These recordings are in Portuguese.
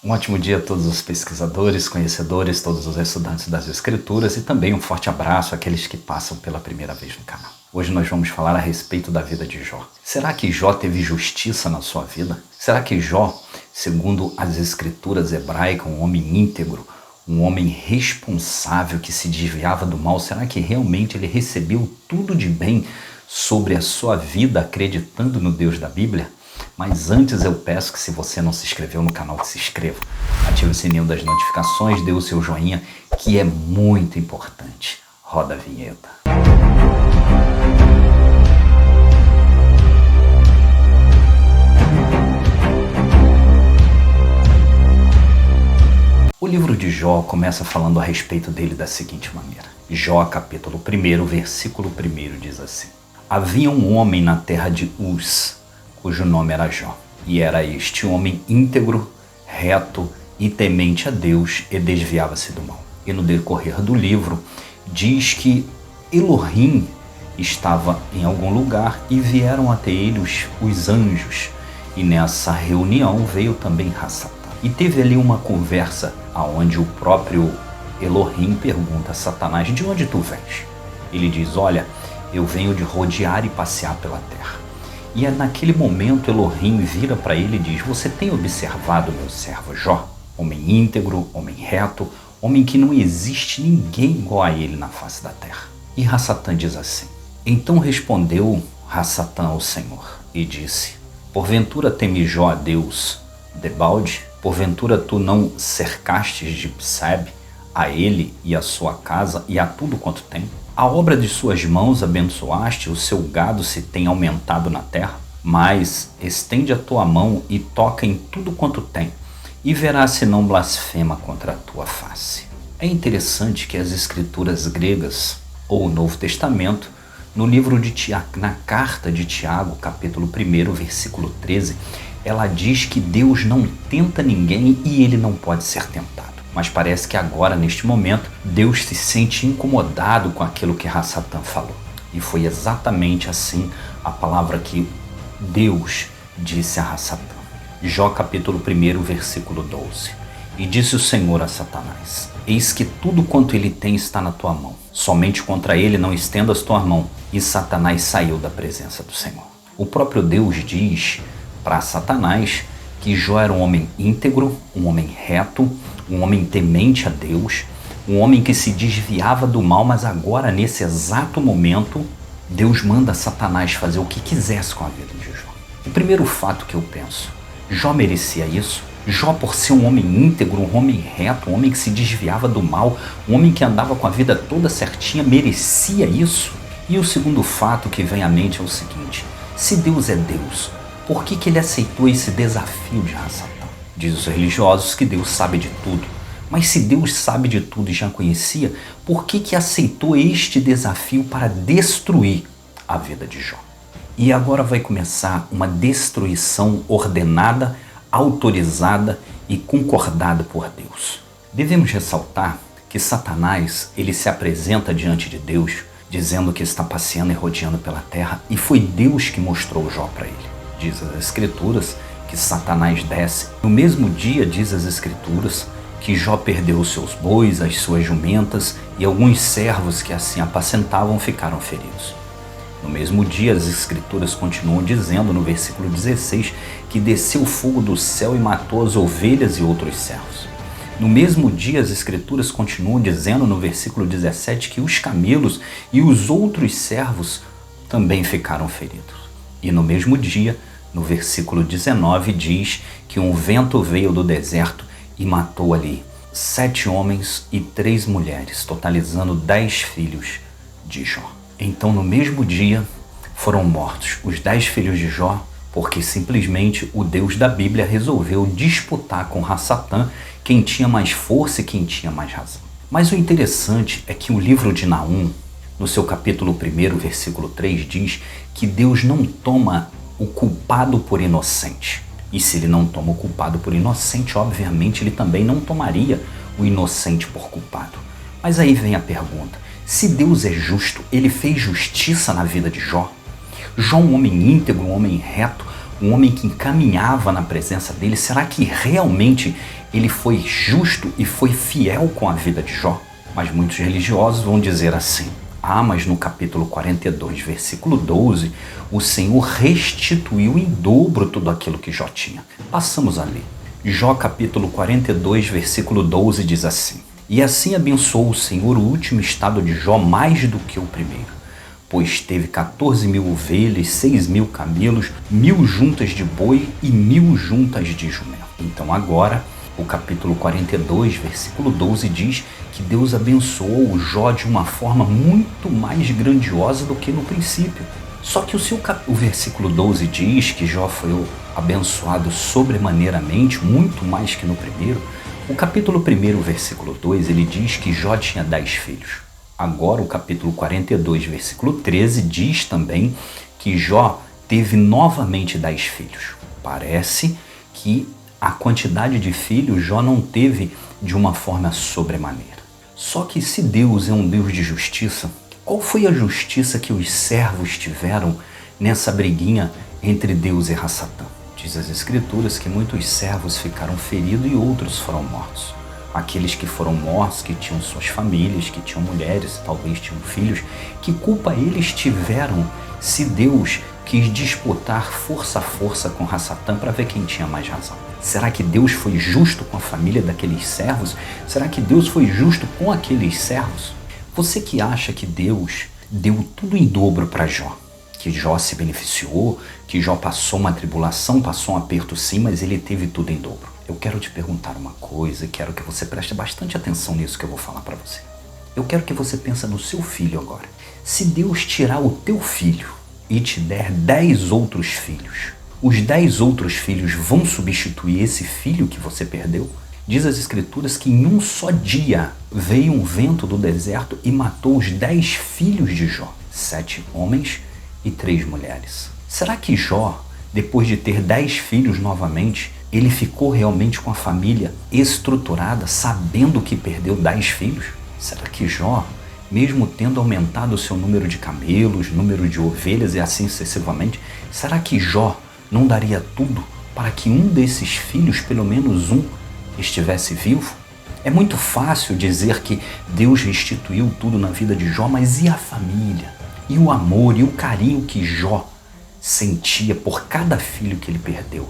Um ótimo dia a todos os pesquisadores, conhecedores, todos os estudantes das Escrituras e também um forte abraço àqueles que passam pela primeira vez no canal. Hoje nós vamos falar a respeito da vida de Jó. Será que Jó teve justiça na sua vida? Será que Jó, segundo as Escrituras hebraicas, um homem íntegro, um homem responsável que se desviava do mal, será que realmente ele recebeu tudo de bem sobre a sua vida acreditando no Deus da Bíblia? Mas antes eu peço que, se você não se inscreveu no canal, que se inscreva. Ative o sininho das notificações, dê o seu joinha, que é muito importante. Roda a vinheta. O livro de Jó começa falando a respeito dele da seguinte maneira. Jó, capítulo 1, versículo 1 diz assim: Havia um homem na terra de Uz, cujo nome era Jó, e era este homem íntegro, reto e temente a Deus, e desviava-se do mal. E no decorrer do livro diz que Elohim estava em algum lugar e vieram até ele os anjos, e nessa reunião veio também Hassatã. E teve ali uma conversa onde o próprio Elohim pergunta a Satanás: de onde tu vens? Ele diz: olha, eu venho de rodear e passear pela terra. E é naquele momento Elohim vira para ele e diz: você tem observado meu servo Jó? Homem íntegro, homem reto, homem que não existe ninguém igual a ele na face da terra. E Hassatã diz assim: então respondeu Hassatã ao Senhor e disse: porventura teme Jó a Deus debalde? Porventura tu não cercastes de Psebe a ele e a sua casa e a tudo quanto tem? A obra de suas mãos abençoaste, o seu gado se tem aumentado na terra? Mas estende a tua mão e toca em tudo quanto tem, e verás se não blasfema contra a tua face. É interessante que as escrituras gregas, ou o Novo Testamento, no livro de Tiago, na carta de Tiago, capítulo 1, versículo 13, ela diz que Deus não tenta ninguém e ele não pode ser tentado. Mas parece que agora, neste momento, Deus se sente incomodado com aquilo que Hassatã falou. E foi exatamente assim a palavra que Deus disse a Hassatã. Jó capítulo 1, versículo 12. E disse o Senhor a Satanás: eis que tudo quanto ele tem está na tua mão. Somente contra ele não estendas tua mão. E Satanás saiu da presença do Senhor. O próprio Deus diz para Satanás que Jó era um homem íntegro, um homem reto, um homem temente a Deus, um homem que se desviava do mal, mas agora, nesse exato momento, Deus manda Satanás fazer o que quisesse com a vida de Jó. O primeiro fato que eu penso: Jó merecia isso? Jó, por ser um homem íntegro, um homem reto, um homem que se desviava do mal, um homem que andava com a vida toda certinha, merecia isso? E o segundo fato que vem à mente é o seguinte: se Deus é Deus, por que ele aceitou esse desafio de Hassatã? Diz os religiosos que Deus sabe de tudo. Mas se Deus sabe de tudo e já conhecia, por que aceitou este desafio para destruir a vida de Jó? E agora vai começar uma destruição ordenada, autorizada e concordada por Deus. Devemos ressaltar que Satanás, ele se apresenta diante de Deus dizendo que está passeando e rodeando pela terra, e foi Deus que mostrou Jó para ele. Diz as Escrituras que Satanás desce. No mesmo dia, diz as Escrituras, que Jó perdeu os seus bois, as suas jumentas, e alguns servos que assim apacentavam ficaram feridos. No mesmo dia, as Escrituras continuam dizendo, no versículo 16, que desceu fogo do céu e matou as ovelhas e outros servos. No mesmo dia, as Escrituras continuam dizendo, no versículo 17, que os camelos e os outros servos também ficaram feridos. E no mesmo dia, no versículo 19, diz que um vento veio do deserto e matou ali 7 homens e 3 mulheres, totalizando 10 filhos de Jó. Então, no mesmo dia, foram mortos os 10 filhos de Jó, porque simplesmente o Deus da Bíblia resolveu disputar com Hassatã quem tinha mais força e quem tinha mais razão. Mas o interessante é que o livro de Naum, no seu capítulo 1, versículo 3, diz que Deus não toma o culpado por inocente. E se ele não toma o culpado por inocente, obviamente ele também não tomaria o inocente por culpado. Mas aí vem a pergunta: se Deus é justo, ele fez justiça na vida de Jó? Jó, um homem íntegro, um homem reto, um homem que caminhava na presença dele, será que realmente ele foi justo e foi fiel com a vida de Jó. Mas muitos religiosos vão dizer assim: ah, mas no capítulo 42, versículo 12, o Senhor restituiu em dobro tudo aquilo que Jó tinha. Passamos a ler. Jó capítulo 42, versículo 12 diz assim: e assim abençoou o Senhor o último estado de Jó mais do que o primeiro, pois teve 14.000 ovelhas, 6.000 camelos, 1.000 juntas de boi e 1.000 juntas de jumento. Então agora, o capítulo 42, versículo 12 diz que Deus abençoou o Jó de uma forma muito mais grandiosa do que no princípio. Só que o versículo 12 diz que Jó foi abençoado sobremaneiramente, muito mais que no primeiro. O capítulo 1, versículo 2, ele diz que Jó tinha 10 filhos. Agora o capítulo 42, versículo 13, diz também que Jó teve novamente 10 filhos. Parece que a quantidade de filhos Jó não teve de uma forma sobremaneira. Só que se Deus é um Deus de justiça, qual foi a justiça que os servos tiveram nessa briguinha entre Deus e Rassatã? Diz as Escrituras que muitos servos ficaram feridos e outros foram mortos. Aqueles que foram mortos, que tinham suas famílias, que tinham mulheres, talvez tinham filhos, que culpa eles tiveram se Deus quis disputar força a força com Rassatã para ver quem tinha mais razão? Será que Deus foi justo com a família daqueles servos? Será que Deus foi justo com aqueles servos? Você que acha que Deus deu tudo em dobro para Jó, que Jó se beneficiou, que Jó passou uma tribulação, passou um aperto sim, mas ele teve tudo em dobro. Eu quero te perguntar uma coisa e quero que você preste bastante atenção nisso que eu vou falar para você. Eu quero que você pense no seu filho agora. Se Deus tirar o teu filho e te der 10 outros filhos, os 10 outros filhos vão substituir esse filho que você perdeu? Diz as Escrituras que em um só dia veio um vento do deserto e matou os 10 filhos de Jó, 7 homens e 3 mulheres. Será que Jó, depois de ter 10 filhos novamente, ele ficou realmente com a família estruturada, sabendo que perdeu 10 filhos? Será que Jó, mesmo tendo aumentado o seu número de camelos, número de ovelhas e assim sucessivamente, será que Jó não daria tudo para que um desses filhos, pelo menos um, estivesse vivo? É muito fácil dizer que Deus restituiu tudo na vida de Jó, mas e a família? E o amor e o carinho que Jó sentia por cada filho que ele perdeu?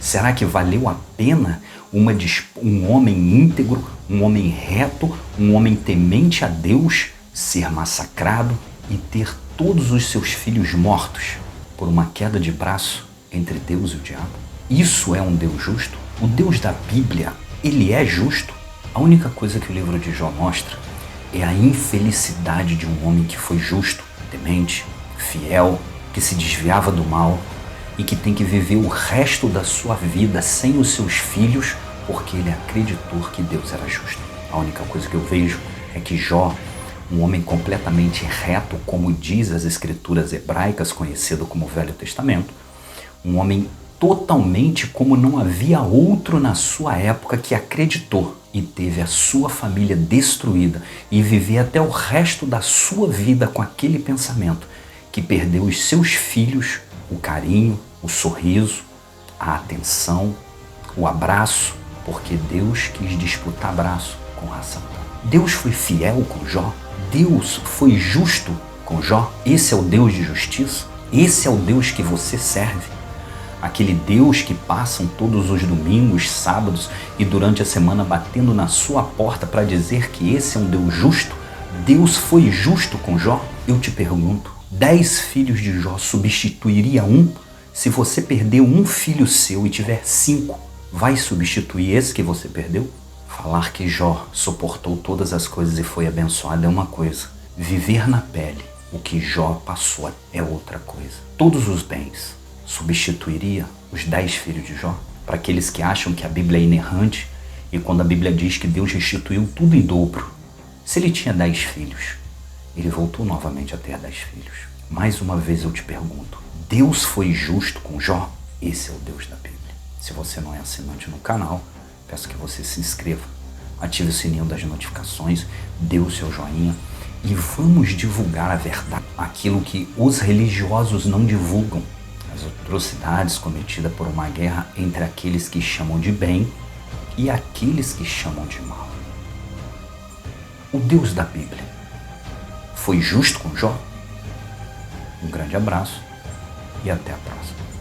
Será que valeu a pena um homem íntegro, um homem reto, um homem temente a Deus ser massacrado e ter todos os seus filhos mortos por uma queda de braço entre Deus e o diabo? Isso é um Deus justo? O Deus da Bíblia, ele é justo? A única coisa que o livro de Jó mostra é a infelicidade de um homem que foi justo, temente, fiel, que se desviava do mal e que tem que viver o resto da sua vida sem os seus filhos porque ele acreditou que Deus era justo. A única coisa que eu vejo é que Jó, um homem completamente reto, como diz as Escrituras hebraicas, conhecido como Velho Testamento, um homem totalmente como não havia outro na sua época que acreditou e teve a sua família destruída e viver até o resto da sua vida com aquele pensamento, que perdeu os seus filhos, o carinho, o sorriso, a atenção, o abraço, porque Deus quis disputar abraço com Rassatã. Deus foi fiel com Jó? Deus foi justo com Jó? Esse é o Deus de justiça? Esse é o Deus que você serve? Aquele Deus que passam todos os domingos, sábados e durante a semana batendo na sua porta para dizer que esse é um Deus justo? Deus foi justo com Jó? Eu te pergunto, 10 filhos de Jó substituiria um? Se você perdeu um filho seu e tiver 5, vai substituir esse que você perdeu? Falar que Jó suportou todas as coisas e foi abençoado é uma coisa. Viver na pele o que Jó passou é outra coisa. Todos os bens substituiria os 10 filhos de Jó? Para aqueles que acham que a Bíblia é inerrante e quando a Bíblia diz que Deus restituiu tudo em dobro, se ele tinha 10 filhos, ele voltou novamente a ter 10 filhos. Mais uma vez eu te pergunto, Deus foi justo com Jó? Esse é o Deus da Bíblia. Se você não é assinante no canal, peço que você se inscreva, ative o sininho das notificações, dê o seu joinha e vamos divulgar a verdade, aquilo que os religiosos não divulgam, as atrocidades cometidas por uma guerra entre aqueles que chamam de bem e aqueles que chamam de mal. O Deus da Bíblia foi justo com Jó? Um grande abraço e até a próxima.